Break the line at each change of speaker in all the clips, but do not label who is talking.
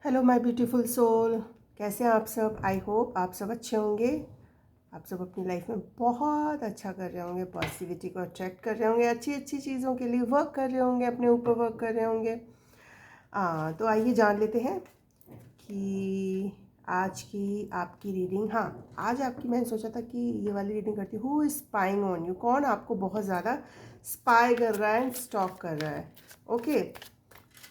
Hello my beautiful soul, कैसे हैं आप सब। आई होप आप सब अच्छे होंगे। आप सब अपनी लाइफ में बहुत अच्छा कर रहे होंगे, पॉजिटिविटी को अट्रैक्ट कर रहे होंगे, अच्छी अच्छी चीज़ों के लिए वर्क कर रहे होंगे, अपने ऊपर वर्क कर रहे होंगे। तो आइए जान लेते हैं कि आज की आपकी रीडिंग। हाँ, आज आपकी मैंने सोचा था कि ये वाली रीडिंग करती हूँ। Who is spying on you, कौन आपको बहुत ज़्यादा स्पाई कर रहा है, स्टॉक कर रहा है। ओके,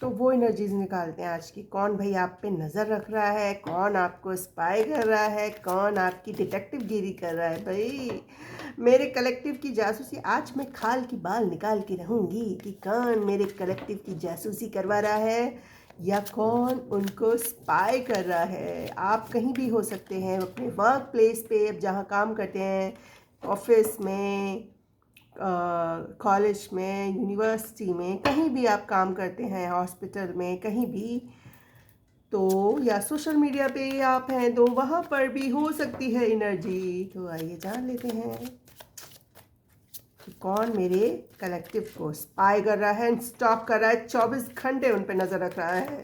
तो वो एनर्जीज निकालते हैं आज की। कौन भाई आप पे नज़र रख रहा है, कौन आपको स्पाई कर रहा है, कौन आपकी डिटेक्टिव गिरी कर रहा है। भाई मेरे कलेक्टिव की जासूसी आज मैं खाल की बाल निकाल के रहूँगी कि कौन मेरे कलेक्टिव की जासूसी करवा रहा है या कौन उनको स्पाई कर रहा है। आप कहीं भी हो सकते हैं, अपने वर्क प्लेस पे, अब जहाँ काम करते हैं, ऑफिस में, कॉलेज में, यूनिवर्सिटी में, कहीं भी आप काम करते हैं, हॉस्पिटल में, कहीं भी, तो या सोशल मीडिया पे ही आप हैं तो वहाँ पर भी हो सकती है एनर्जी। तो आइए जान लेते हैं कि कौन मेरे कलेक्टिव को स्पाई कर रहा है, स्टॉक कर रहा है, 24 घंटे उन पर नज़र रख रहा है।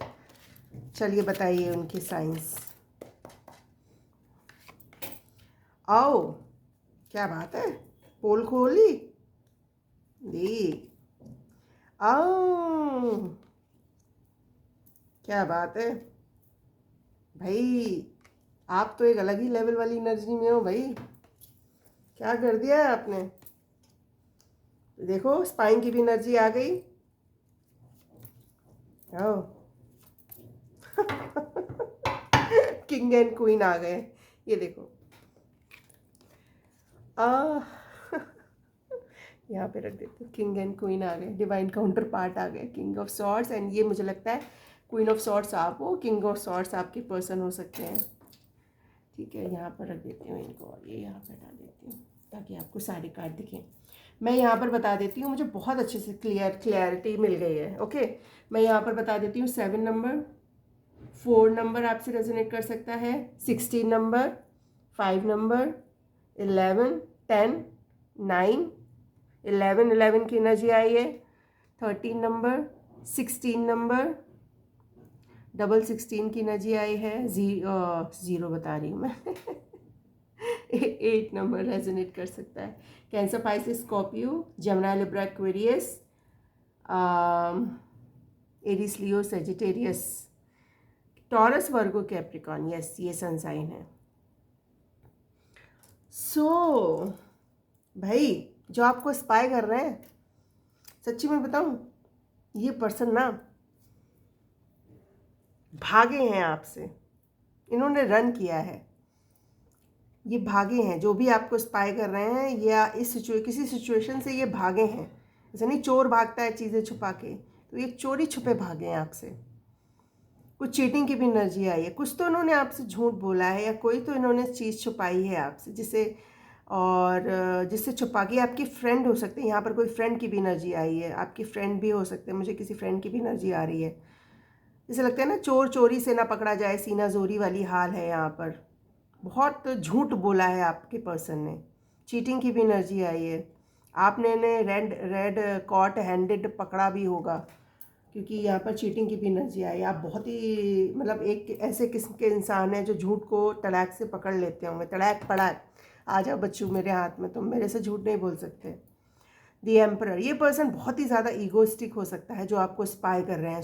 चलिए बताइए उनके साइंस। आओ, क्या बात है, पोल खोली दी। आओ, क्या बात है भाई, आप तो एक अलग ही लेवल वाली एनर्जी में हो भाई। क्या कर दिया है आपने। देखो स्पाइन की भी एनर्जी आ गई। आओ किंग एंड क्वीन आ गए, ये देखो। आ यहाँ पे रख देते हैं, किंग एंड क्वीन आ गए, डिवाइन काउंटर पार्ट आ गए, किंग ऑफ सॉर्ड्स। एंड ये मुझे लगता है क्वीन ऑफ सॉर्ड्स आप हो, किंग ऑफ सॉर्ड्स आपके पर्सन हो सकते हैं। ठीक है, यहाँ पर रख देती हूँ इनको और ये यहाँ पर हटा देती हूँ ताकि आपको सारे कार्ड दिखें। मैं यहाँ पर बता देती हूँ, मुझे बहुत अच्छे से क्लैरिटी मिल गई है। ओके, मैं यहाँ पर बता देती हूँ। 7 नंबर, 4 नंबर आपसे रेजोनेट कर सकता है, 16 नंबर, 5 नंबर, 11, 10, 9, 11 की एनर्जी आई है। 13 नंबर, 16 नंबर, 16 की एनर्जी आई है। ज़ीरो बता रही हूँ मैं 8 नंबर रेजोनेट कर सकता है। Cancer, Pisces, Scorpio, Gemini, Libra, Aquarius, Aries, Leo, Sagittarius, Taurus, Virgo, Capricorn. Yes, ये सन साइन है। सो भाई जो आपको स्पाई कर रहे हैं, सच्ची में बताऊं, ये पर्सन ना भागे हैं आपसे, इन्होंने रन किया है। ये भागे हैं, जो भी आपको स्पाई कर रहे हैं या किसी सिचुएशन से ये भागे हैं। जैसे नहीं चोर भागता है चीज़ें छुपा के, तो ये चोरी छुपे भागे हैं आपसे। कुछ चीटिंग की भी एनर्जी आई है, कुछ तो इन्होंने आपसे झूठ बोला है या कोई तो इन्होंने चीज़ छुपाई है आपसे, जिसे और जिससे छुपा के आपके फ्रेंड हो सकते हैं। यहाँ पर कोई फ्रेंड की भी एनर्जी आई है, आपकी फ्रेंड भी हो सकते हैं, मुझे किसी फ्रेंड की भी एनर्जी आ रही है। जैसे लगता है ना, चोर चोरी से ना पकड़ा जाए, सीना जोरी वाली हाल है यहाँ पर। बहुत झूठ बोला है आपके पर्सन ने, चीटिंग की भी एनर्जी आई है। आपने ने रेड रेड कॉट हैंडेड पकड़ा भी होगा, क्योंकि यहाँ पर चीटिंग की भी एनर्जी आई। आप बहुत ही मतलब एक ऐसे किस्म के इंसान हैं जो झूठ को तड़ाक से पकड़ लेते होंगे। तड़ाक पड़ाक, आ जाओ बच्चों मेरे हाथ में, तुम मेरे से झूठ नहीं बोल सकते। द एम्परर, ये पर्सन बहुत ही ज़्यादा ईगोइस्टिक हो सकता है, जो आपको स्पाई कर रहे हैं,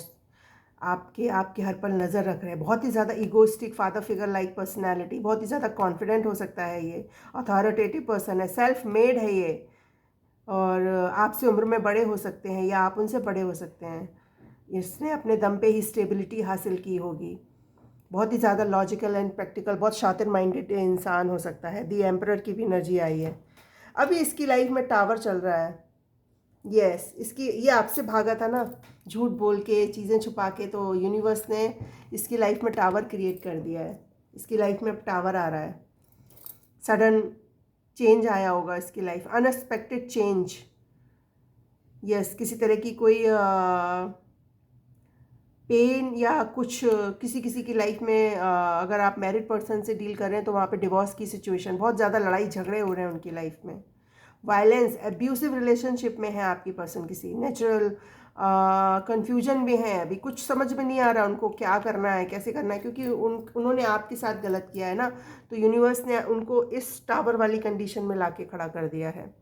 आपके आपके हर पल नज़र रख रहे हैं। बहुत ही ज़्यादा egoistic, father figure like personality, बहुत ही ज़्यादा कॉन्फिडेंट हो सकता है ये। अथॉरिटेटिव पर्सन है, सेल्फ मेड है ये, और आपसे उम्र में बड़े हो सकते हैं या आप उनसे बड़े हो सकते हैं। इसने अपने दम पे ही स्टेबिलिटी हासिल की होगी। बहुत ही ज़्यादा लॉजिकल एंड प्रैक्टिकल, बहुत शातिर माइंडेड इंसान हो सकता है। दी एम्परर की भी एनर्जी आई है। अभी इसकी लाइफ में टावर चल रहा है। यस, इसकी ये आपसे भागा था ना, झूठ बोल के, चीज़ें छुपा के, तो यूनिवर्स ने इसकी लाइफ में टावर क्रिएट कर दिया है। इसकी लाइफ में अब टावर आ रहा है। सडन चेंज आया होगा इसकी लाइफ, अनएक्सपेक्टेड चेंज। यस, किसी तरह की कोई पेन या कुछ किसी किसी की लाइफ में, अगर आप मैरिड पर्सन से डील कर रहे हैं तो वहाँ पे डिवोर्स की सिचुएशन, बहुत ज़्यादा लड़ाई झगड़े हो रहे हैं उनकी लाइफ में। वायलेंस, एब्यूसिव रिलेशनशिप में है आपकी पर्सन, किसी नेचुरल कंफ्यूजन में है, अभी कुछ समझ में नहीं आ रहा उनको क्या करना है, कैसे करना है, क्योंकि उन्होंने आपके साथ गलत किया है ना, तो यूनिवर्स ने उनको इस टावर वाली कंडीशन में लाके खड़ा कर दिया है।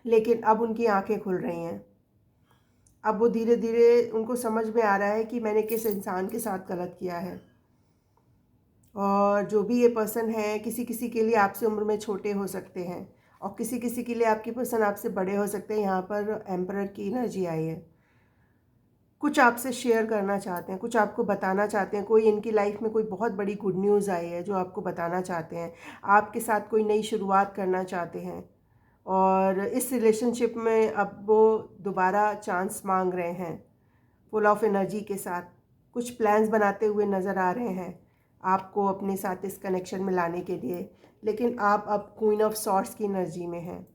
लेकिन अब उनकी आंखें खुल रही हैं, अब वो धीरे धीरे उनको समझ में आ रहा है कि मैंने किस इंसान के साथ गलत किया है। और जो भी ये पर्सन है, किसी किसी के लिए आपसे उम्र में छोटे हो सकते हैं और किसी किसी के लिए आपके पर्सन आपसे बड़े हो सकते हैं। यहाँ पर एम्परर की एनर्जी आई है, कुछ आपसे शेयर करना चाहते हैं, कुछ आपको बताना चाहते हैं। कोई इनकी लाइफ में कोई बहुत बड़ी गुड न्यूज़ आई है जो आपको बताना चाहते हैं, आपके साथ कोई नई शुरुआत करना चाहते हैं और इस रिलेशनशिप में अब वो दोबारा चांस मांग रहे हैं। फुल ऑफ एनर्जी के साथ कुछ प्लान्स बनाते हुए नज़र आ रहे हैं आपको अपने साथ इस कनेक्शन में लाने के लिए। लेकिन आप अब क्वीन ऑफ सॉर्ड्स की एनर्जी में हैं,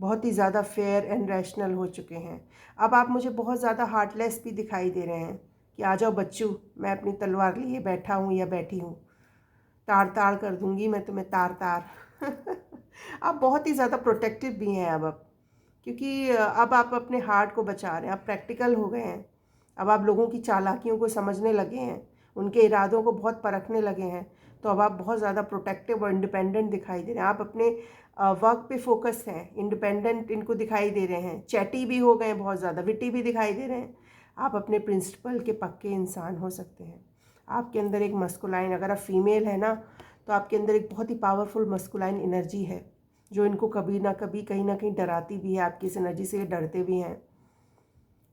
बहुत ही ज़्यादा फेयर एंड रैशनल हो चुके हैं। अब आप मुझे बहुत ज़्यादा हार्टलेस भी दिखाई दे रहे हैं कि आ जाओ बच्चू, मैं अपनी तलवार लिए बैठा हूँ या बैठी हूँ, ताड़ ताड़ कर दूँगी मैं तुम्हें, तार तार। आप बहुत ही ज़्यादा प्रोटेक्टिव भी हैं अब क्योंकि अब आप अपने हार्ट को बचा रहे हैं, आप प्रैक्टिकल हो गए हैं। अब आप लोगों की चालाकियों को समझने लगे हैं, उनके इरादों को बहुत परखने लगे हैं, तो अब आप बहुत ज़्यादा प्रोटेक्टिव और इंडिपेंडेंट दिखाई दे रहे हैं। आप अपने वर्क पे फोकस हैं, इंडिपेंडेंट इनको दिखाई दे रहे हैं, चैटी भी हो गए हैं, बहुत ज़्यादा विटी भी दिखाई दे रहे हैं। आप अपने प्रिंसिपल के पक्के इंसान हो सकते हैं। आपके अंदर एक मस्कुलाइन, अगर आप फीमेल है ना, तो आपके अंदर एक बहुत ही पावरफुल मस्कुलाइन एनर्जी है जो इनको कभी ना कभी कहीं ना कहीं डराती भी है। आपकी इस एनर्जी से ये डरते भी हैं।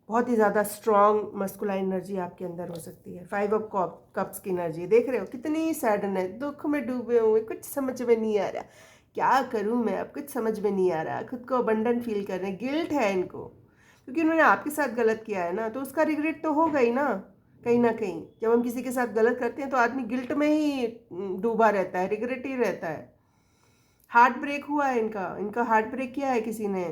बहुत ही ज़्यादा स्ट्रॉन्ग मस्कुलाइन एनर्जी आपके अंदर हो सकती है। 5 ऑफ कप्स की एनर्जी देख रहे हो, कितनी सैडनेस, दुख में डूबे हुए, कुछ समझ में नहीं आ रहा, क्या करूं मैं अब, कुछ समझ में नहीं आ रहा, खुद को अबंडन फील कर रहे हैं, गिल्ट है इनको क्योंकि उन्होंने आपके साथ गलत किया है ना, तो उसका रिग्रेट तो होगा ही ना कहीं। जब हम किसी के साथ गलत करते हैं तो आदमी गिल्ट में ही डूबा रहता है, रिग्रेट ही रहता है। हार्ट ब्रेक हुआ है इनका हार्ट ब्रेक किया है किसी ने,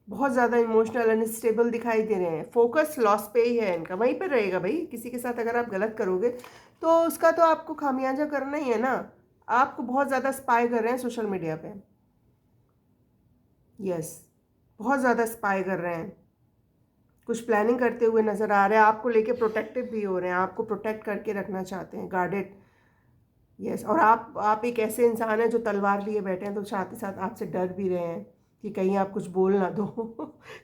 बहुत ज़्यादा इमोशनल अनस्टेबल दिखाई दे रहे हैं। फोकस लॉस पे ही है इनका, वहीं पर रहेगा भाई। किसी के साथ अगर आप गलत करोगे तो उसका तो आपको खामियाजा करना ही है ना। आपको बहुत ज़्यादा स्पाई कर रहे हैं सोशल मीडिया पे, यस, बहुत ज़्यादा स्पाई कर रहे हैं, कुछ प्लानिंग करते हुए नज़र आ रहे हैं, आपको लेके प्रोटेक्टिव भी हो रहे हैं, आपको प्रोटेक्ट करके रखना चाहते हैं, गार्डेड, यस। और आप एक ऐसे इंसान हैं जो तलवार लिए बैठे हैं, तो साथ ही साथ आपसे डर भी रहे हैं कि कहीं आप कुछ बोल ना दो।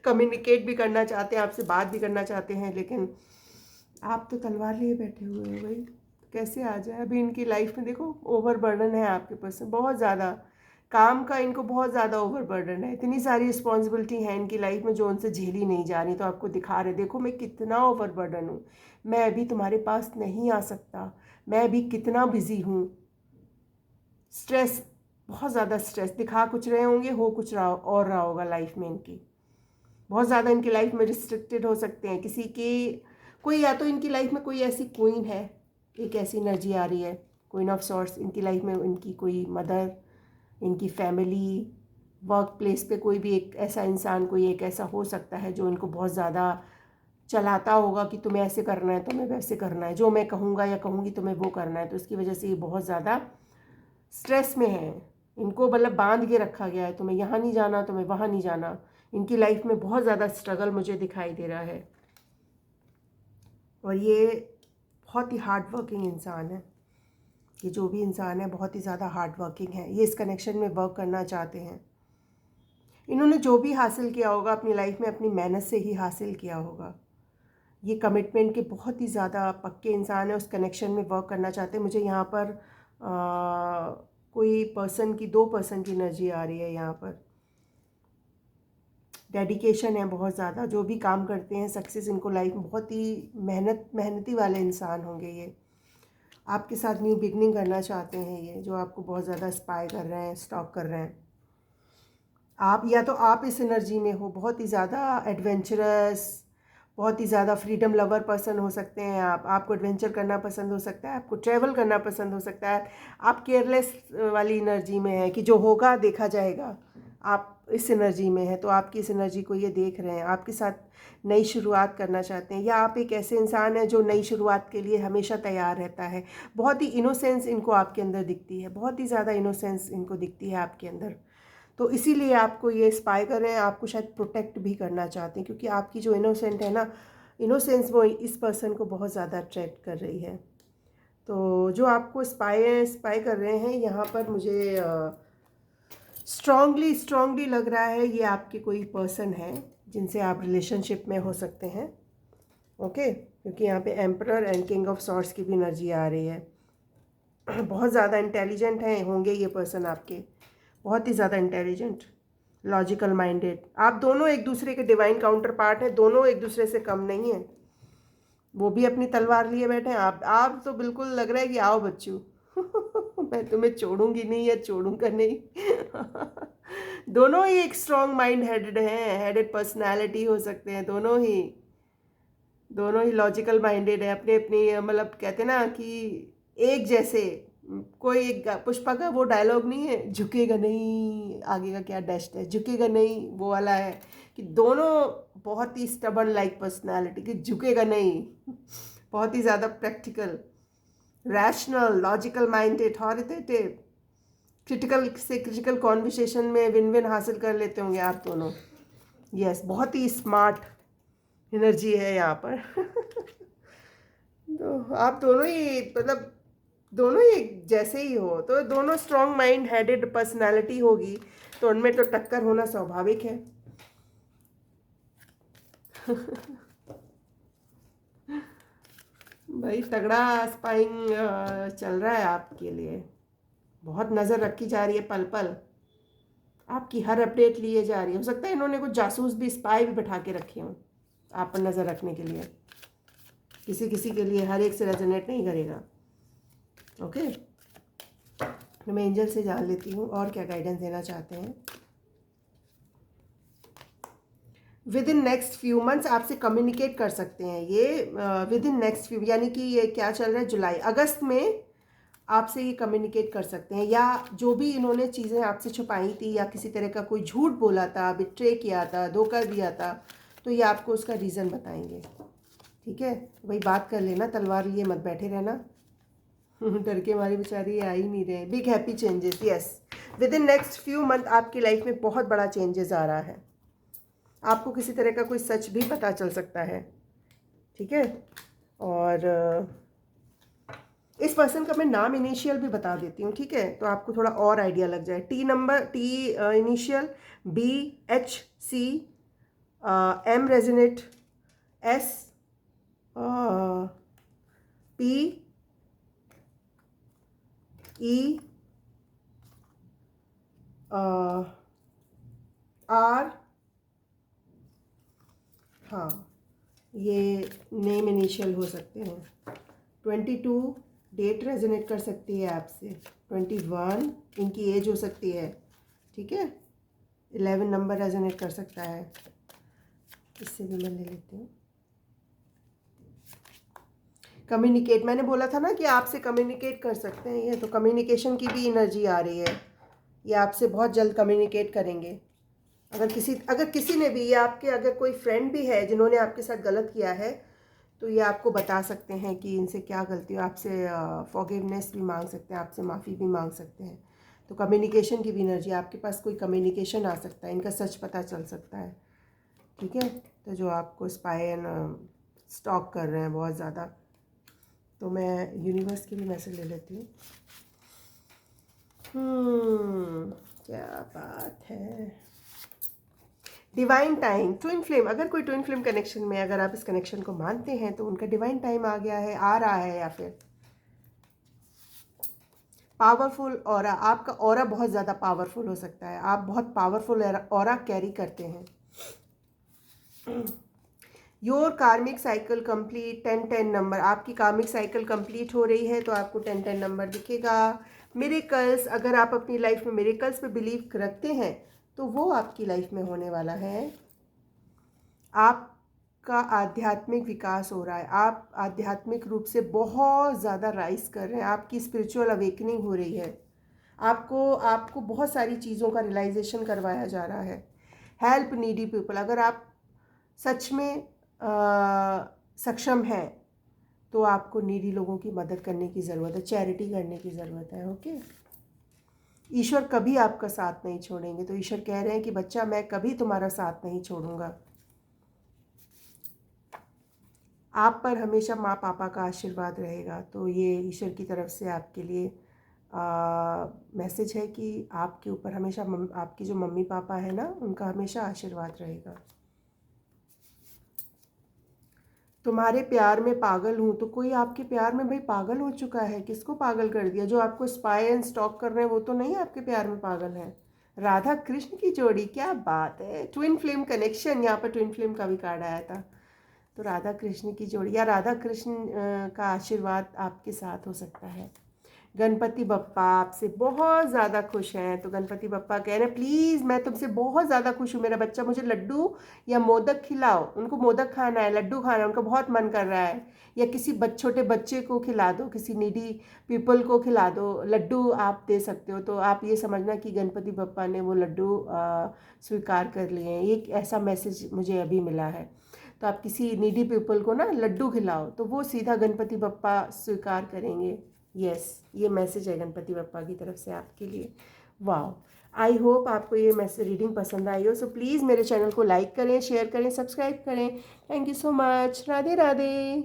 कम्युनिकेट भी करना चाहते हैं, आपसे बात भी करना चाहते हैं, लेकिन आप तो तलवार लिए बैठे हुए हो भाई, कैसे आ जाए। अभी इनकी लाइफ में देखो ओवर बर्डन है आपके पास, बहुत ज़्यादा काम का इनको बहुत ज़्यादा ओवर बर्डन है, इतनी सारी रिस्पॉन्सिबिलिटी है इनकी लाइफ में जो उनसे झेली नहीं जा रही। तो आपको दिखा रहे, देखो मैं कितना ओवर बर्डन हूँ, मैं अभी तुम्हारे पास नहीं आ सकता, मैं अभी कितना बिजी हूँ। स्ट्रेस, बहुत ज़्यादा स्ट्रेस दिखा कुछ रहे होंगे, हो कुछ रहा होगा लाइफ में इनकी। बहुत ज़्यादा इनकी लाइफ में रिस्ट्रिक्टेड हो सकते हैं किसी की, कोई या तो इनकी लाइफ में कोई ऐसी क्वीन है, एक ऐसी एनर्जी आ रही है क्वीन ऑफ सॉर्ट्स इनकी लाइफ में, इनकी कोई मदर, इनकी फैमिली, वर्क प्लेस पे कोई भी एक ऐसा इंसान, कोई एक ऐसा हो सकता है जो इनको बहुत ज़्यादा चलाता होगा कि तुम्हें ऐसे करना है, तुम्हें वैसे करना है, जो मैं कहूँगा या कहूँगी तुम्हें वो करना है। तो इसकी वजह से ये बहुत ज़्यादा स्ट्रेस में है, इनको मतलब बांध के रखा गया है, तुम्हें यहाँ नहीं जाना, तुम्हें वहाँ नहीं जाना। इनकी लाइफ में बहुत ज़्यादा स्ट्रगल मुझे दिखाई दे रहा है और ये बहुत ही हार्ड वर्किंग इंसान है। ये जो भी इंसान है बहुत ही ज़्यादा हार्ड वर्किंग है, ये इस कनेक्शन में वर्क करना चाहते हैं। इन्होंने जो भी हासिल किया होगा अपनी लाइफ में अपनी मेहनत से ही हासिल किया होगा। ये कमिटमेंट के बहुत ही ज़्यादा पक्के इंसान है, उस कनेक्शन में वर्क करना चाहते हैं। मुझे यहाँ पर कोई पर्सन की, 2 पर्सन की एनर्जी आ रही है यहाँ पर। डेडिकेशन है बहुत ज़्यादा, जो भी काम करते हैं सक्सेस इनको लाइफ में, बहुत ही मेहनती वाले इंसान होंगे ये। आपके साथ न्यू बिगनिंग करना चाहते हैं ये, जो आपको बहुत ज़्यादा स्पाई कर रहे हैं, स्टॉक कर रहे हैं। आप या तो आप इस एनर्जी में हो, बहुत ही ज़्यादा एडवेंचरस, बहुत ही ज़्यादा फ्रीडम लवर पर्सन हो सकते हैं आप। आपको एडवेंचर करना पसंद हो सकता है, आपको ट्रैवल करना पसंद हो सकता है। आप केयरलेस वाली एनर्जी में है कि जो होगा देखा जाएगा, आप इस एनर्जी में है। तो आपकी इस एनर्जी को ये देख रहे हैं, आपके साथ नई शुरुआत करना चाहते हैं, या आप एक ऐसे इंसान हैं जो नई शुरुआत के लिए हमेशा तैयार रहता है। बहुत ही इनोसेंस इनको आपके अंदर दिखती है, बहुत ही ज़्यादा इनोसेंस इनको दिखती है आपके अंदर। तो इसीलिए आपको ये स्पाई कर रहे हैं, आपको शायद प्रोटेक्ट भी करना चाहते हैं, क्योंकि आपकी जो इनोसेंट है ना, इनोसेंस, वो इस पर्सन को बहुत ज़्यादा अट्रैक्ट कर रही है। तो जो आपको स्पाई कर रहे हैं, यहाँ पर मुझे स्ट्रॉन्गली लग रहा है ये आपके कोई पर्सन है जिनसे आप रिलेशनशिप में हो सकते हैं। ओके, क्योंकि यहाँ पे emperor and king of swords की भी एनर्जी आ रही है। बहुत ज़्यादा इंटेलिजेंट हैं होंगे ये पर्सन आपके, बहुत ही ज़्यादा इंटेलिजेंट, लॉजिकल माइंडेड। आप दोनों एक दूसरे के डिवाइन काउंटर पार्ट हैं, दोनों एक दूसरे से कम नहीं हैं। वो भी अपनी तलवार लिए बैठे हैं, आप तो बिल्कुल लग रहा है कि आओ बच्चू मैं तुम्हें छोड़ूंगी नहीं या छोड़ूंगा नहीं दोनों ही एक स्ट्रॉन्ग माइंड हेडेड हैं, हेडेड पर्सनालिटी हो सकते हैं दोनों ही लॉजिकल माइंडेड है, अपने अपनी, मतलब कहते हैं ना कि एक जैसे। कोई एक पुष्पा का वो डायलॉग नहीं है, झुकेगा नहीं, आगे का क्या डैश्ड है, झुकेगा नहीं, वो वाला है कि दोनों बहुत ही स्टबर्न लाइक पर्सनालिटी, कि झुकेगा नहीं बहुत ही ज़्यादा practical, rational, logical minded, authoritative, critical conversation में विन विन हासिल कर लेते होंगे आप दोनों। यस, बहुत ही स्मार्ट एनर्जी है यहाँ पर तो आप दोनों ही, मतलब दोनों ही एक जैसे ही हो, तो दोनों स्ट्रॉन्ग माइंड हेडेड पर्सनालिटी होगी, तो उनमें तो टक्कर होना स्वाभाविक है भाई तगड़ा स्पाइंग चल रहा है आपके लिए, बहुत नज़र रखी जा रही है, पल पल आपकी हर अपडेट लिए जा रही है। हो सकता है इन्होंने कुछ जासूस भी, स्पाई भी बैठा के रखे हों आप पर नज़र रखने के लिए, किसी किसी के लिए, हर एक से रेजोनेट नहीं करेगा। ओके, तो मैं एंजल से जान लेती हूँ और क्या गाइडेंस देना चाहते हैं। With in next few months आपसे कम्युनिकेट कर सकते हैं ये, विद इन नेक्स्ट फ्यू, यानी कि ये क्या चल रहा है, जुलाई अगस्त में आपसे ये कम्युनिकेट कर सकते हैं, या जो भी इन्होंने चीज़ें आपसे छुपाई थी या किसी तरह का कोई झूठ बोला था, बिट्रे किया था, धोखा दिया था, तो ये आपको उसका रीज़न बताएंगे। ठीक है, वही बात कर लेना, तलवार लिए मत बैठे रहना डर के हमारी बेचारी आ ही नहीं रहे। Big happy changes, yes, with in next few month आपकी लाइफ में बहुत बड़ा चेंजेस आ रहा है, आपको किसी तरह का कोई सच भी पता चल सकता है। ठीक है, और इस पर्सन का मैं नाम इनिशियल भी बता देती हूँ, ठीक है, तो आपको थोड़ा और आइडिया लग जाए। T initial, BHC, M resonate, S, P, E, R, हाँ, ये नेम इनिशियल हो सकते हैं। 22 डेट रेजोनेट कर सकती है आपसे, 21 इनकी एज हो सकती है, ठीक है। 11 नंबर रेजोनेट कर सकता है, इससे भी मैं ले लेती हूँ। कम्युनिकेट, मैंने बोला था ना कि आपसे कम्युनिकेट कर सकते हैं ये, तो कम्युनिकेशन की भी एनर्जी आ रही है, ये आपसे बहुत जल्द कम्युनिकेट करेंगे। अगर किसी ने भी, या आपके अगर कोई फ्रेंड भी है जिन्होंने आपके साथ गलत किया है, तो ये आपको बता सकते हैं कि इनसे क्या गलती हो, आपसे फॉरगिवनेस भी मांग सकते हैं, आपसे माफ़ी भी मांग सकते हैं। तो कम्युनिकेशन की भी एनर्जी, आपके पास कोई कम्युनिकेशन आ सकता है, इनका सच पता चल सकता है। ठीक है, तो जो आपको स्पाई एंड स्टॉक कर रहे हैं बहुत ज़्यादा, तो मैं यूनिवर्स की भी मैसेज ले लेती हूँ। क्या बात है, डिवाइन टाइम, ट्विन फ्लेम, अगर कोई ट्विन फ्लेम कनेक्शन में, अगर आप इस कनेक्शन को मानते हैं, तो उनका डिवाइन टाइम आ गया है, आ रहा है, या फिर पावरफुल ऑरा, आपका ऑरा बहुत ज़्यादा पावरफुल हो सकता है, आप बहुत पावरफुल ऑरा कैरी करते हैं। योर कार्मिक साइकिल कंप्लीट, 10-10 नंबर, आपकी कार्मिक साइकिल कंप्लीट हो रही है, तो आपको 10-10 नंबर दिखेगा। मिरेकल्स, अगर आप अपनी लाइफ में मिरेकल्स पे बिलीव रखते हैं, तो वो आपकी लाइफ में होने वाला है। आपका आध्यात्मिक विकास हो रहा है, आप आध्यात्मिक रूप से बहुत ज़्यादा राइज कर रहे हैं, आपकी स्पिरिचुअल अवेकनिंग हो रही है, आपको बहुत सारी चीज़ों का रियलाइजेशन करवाया जा रहा है। हेल्प नीडी पीपल, अगर आप सच में सक्षम हैं, तो आपको नीडी लोगों की मदद करने की ज़रूरत है, चैरिटी करने की ज़रूरत है। ओके, ईश्वर कभी आपका साथ नहीं छोड़ेंगे। तो ईश्वर कह रहे हैं कि बच्चा मैं कभी तुम्हारा साथ नहीं छोड़ूंगा। आप पर हमेशा माँ पापा का आशीर्वाद रहेगा। तो ये ईश्वर की तरफ से आपके लिए मैसेज है कि आपके ऊपर हमेशा आपकी जो मम्मी पापा है ना, उनका हमेशा आशीर्वाद रहेगा। तुम्हारे प्यार में पागल हूँ। तो कोई आपके प्यार में भाई पागल हो चुका है। किसको पागल कर दिया? जो आपको स्पाई एंड स्टॉक कर रहे हैं वो तो नहीं आपके प्यार में पागल है। राधा कृष्ण की जोड़ी, क्या बात है। ट्विन फ्लेम कनेक्शन, यहाँ पर ट्विन फ्लेम का भी कार्ड आया था। तो राधा कृष्ण की जोड़ी या राधा कृष्ण का आशीर्वाद आपके साथ हो सकता है। गणपति बप्पा आपसे बहुत ज़्यादा खुश हैं। तो गणपति बप्पा कह रहे हैं प्लीज़ मैं तुमसे बहुत ज़्यादा खुश हूँ, मेरा बच्चा मुझे लड्डू या मोदक खिलाओ। उनको मोदक खाना है, लड्डू खाना है, उनका बहुत मन कर रहा है। या किसी छोटे बच्चे को खिला दो, किसी नीडी पीपल को खिला दो। लड्डू आप दे सकते हो। तो आप ये समझना कि गणपति बप्पा ने वो लड्डू स्वीकार कर लिए हैं। एक ऐसा मैसेज मुझे अभी मिला है। तो आप किसी नीडी पीपल को ना लड्डू खिलाओ तो वो सीधा गणपति बप्पा स्वीकार करेंगे। यस, ये मैसेज है गणपति बप्पा की तरफ से आपके लिए। वाह, आई होप आपको ये मैसेज रीडिंग पसंद आई हो। सो प्लीज़ मेरे चैनल को लाइक करें, शेयर करें, सब्सक्राइब करें। Thank you so much. Radhe Radhe.